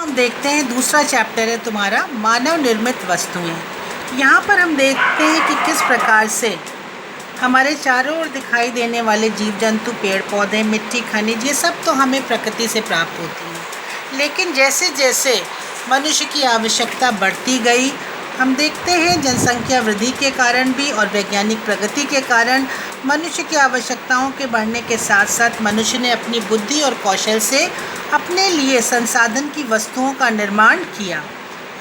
हम देखते हैं दूसरा चैप्टर है तुम्हारा मानव निर्मित वस्तुएं। यहाँ पर हम देखते हैं कि किस प्रकार से हमारे चारों ओर दिखाई देने वाले जीव जंतु, पेड़ पौधे, मिट्टी, खनिज, ये सब तो हमें प्रकृति से प्राप्त होती हैं। लेकिन जैसे जैसे मनुष्य की आवश्यकता बढ़ती गई, हम देखते हैं जनसंख्या वृद्धि के कारण भी और वैज्ञानिक प्रगति के कारण मनुष्य की आवश्यकताओं के बढ़ने के साथ साथ मनुष्य ने अपनी बुद्धि और कौशल से अपने लिए संसाधन की वस्तुओं का निर्माण किया।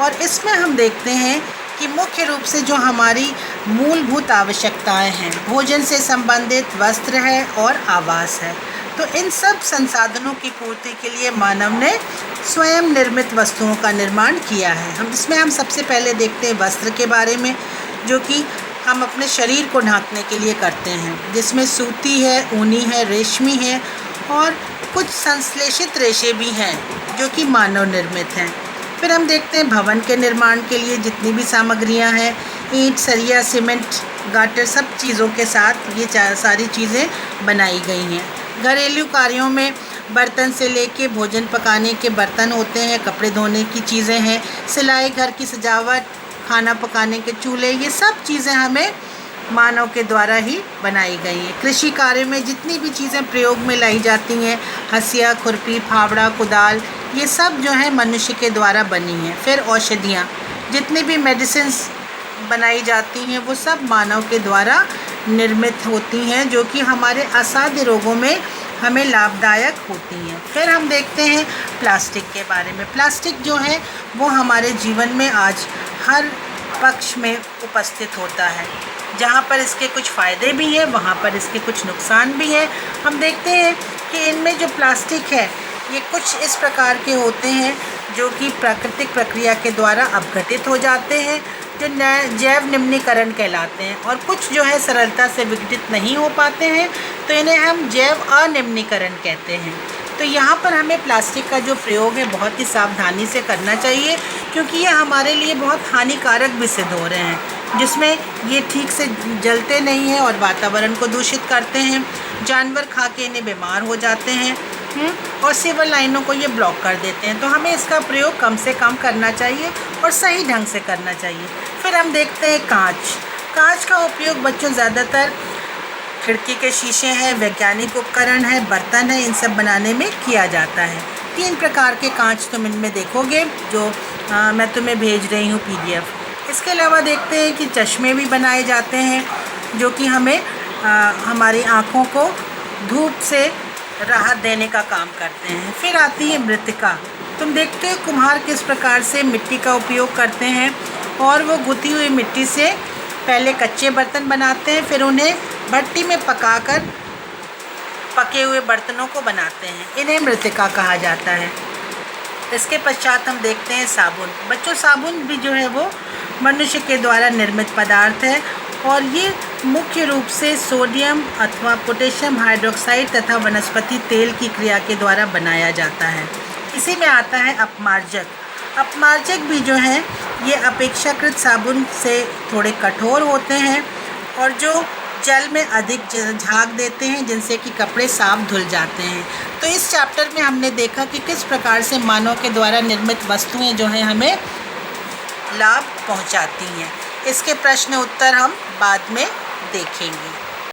और इसमें हम देखते हैं कि मुख्य रूप से जो हमारी मूलभूत आवश्यकताएं हैं, भोजन से संबंधित वस्त्र है और आवास है, तो इन सब संसाधनों की पूर्ति के लिए मानव ने स्वयं निर्मित वस्तुओं का निर्माण किया है। हम सबसे पहले देखते हैं वस्त्र के बारे में, जो कि हम अपने शरीर को ढांकने के लिए करते हैं, जिसमें सूती है, ऊनी है, रेशमी है और कुछ संश्लेषित रेशे भी हैं जो कि मानव निर्मित हैं। फिर हम देखते हैं भवन के निर्माण के लिए जितनी भी सामग्रियां हैं, ईंट, सरिया, सीमेंट, गाटर, सब चीज़ों के साथ ये सारी चीज़ें बनाई गई हैं। घरेलू कार्यों में बर्तन से लेके भोजन पकाने के बर्तन होते हैं, कपड़े धोने की चीज़ें हैं, सिलाई, घर की सजावट, खाना पकाने के चूल्हे, ये सब चीज़ें हमें मानव के द्वारा ही बनाई गई हैं। कृषि कार्य में जितनी भी चीज़ें प्रयोग में लाई जाती हैं, हंसिया, खुरपी, फावड़ा, कुदाल, ये सब जो है मनुष्य के द्वारा बनी हैं। फिर औषधियाँ, जितनी भी मेडिसिन्स बनाई जाती हैं वो सब मानव के द्वारा निर्मित होती हैं, जो कि हमारे असाध्य रोगों में हमें लाभदायक होती हैं। फिर हम देखते हैं प्लास्टिक के बारे में। प्लास्टिक जो है वो हमारे जीवन में आज हर पक्ष में उपस्थित होता है। जहाँ पर इसके कुछ फ़ायदे भी हैं, वहाँ पर इसके कुछ नुकसान भी हैं। हम देखते हैं कि इनमें जो प्लास्टिक है ये कुछ इस प्रकार के होते हैं जो कि प्राकृतिक प्रक्रिया के द्वारा अपघटित हो जाते हैं, जो जैव निम्नीकरण कहलाते हैं, और कुछ जो है सरलता से विघटित नहीं हो पाते हैं, तो इन्हें हम जैव अनिम्नीकरण कहते हैं। तो यहाँ पर हमें प्लास्टिक का जो प्रयोग है बहुत ही सावधानी से करना चाहिए, क्योंकि ये हमारे लिए बहुत हानिकारक भी सिद्ध हो रहे हैं, जिसमें ये ठीक से जलते नहीं हैं और वातावरण को दूषित करते हैं। जानवर खा के इन्हें बीमार हो जाते हैं और सीवर लाइनों को ये ब्लॉक कर देते हैं। तो हमें इसका प्रयोग कम से कम करना चाहिए और सही ढंग से करना चाहिए। फिर हम देखते हैं कांच का उपयोग बच्चों ज़्यादातर खिड़की के शीशे हैं, वैज्ञानिक उपकरण है, बर्तन है, इन सब बनाने में किया जाता है। 3 प्रकार के कांच तुम इनमें देखोगे, जो मैं तुम्हें भेज रही हूँ PDF। इसके अलावा देखते हैं कि चश्मे भी बनाए जाते हैं, जो कि हमें हमारी आँखों को धूप से राहत देने का काम करते हैं। फिर आती है मृत्तिका। तुम देखते हो कुम्हार किस प्रकार से मिट्टी का उपयोग करते हैं और वो गुथी हुई मिट्टी से पहले कच्चे बर्तन बनाते हैं, फिर उन्हें भट्टी में पकाकर पके हुए बर्तनों को बनाते हैं। इन्हें मृत्तिका कहा जाता है। इसके पश्चात हम देखते हैं साबुन। बच्चों, साबुन भी जो है वो मनुष्य के द्वारा निर्मित पदार्थ है और ये मुख्य रूप से सोडियम अथवा पोटेशियम हाइड्रोक्साइड तथा वनस्पति तेल की क्रिया के द्वारा बनाया जाता है। इसी में आता है अपमार्जक। अपमार्जक भी जो है ये अपेक्षाकृत साबुन से थोड़े कठोर होते हैं और जो जल में अधिक झाग देते हैं, जिनसे कि कपड़े साफ धुल जाते हैं। तो इस चैप्टर में हमने देखा कि किस प्रकार से मानव के द्वारा निर्मित वस्तुएं जो हैं हमें लाभ पहुंचाती हैं। इसके प्रश्न उत्तर हम बाद में देखेंगे।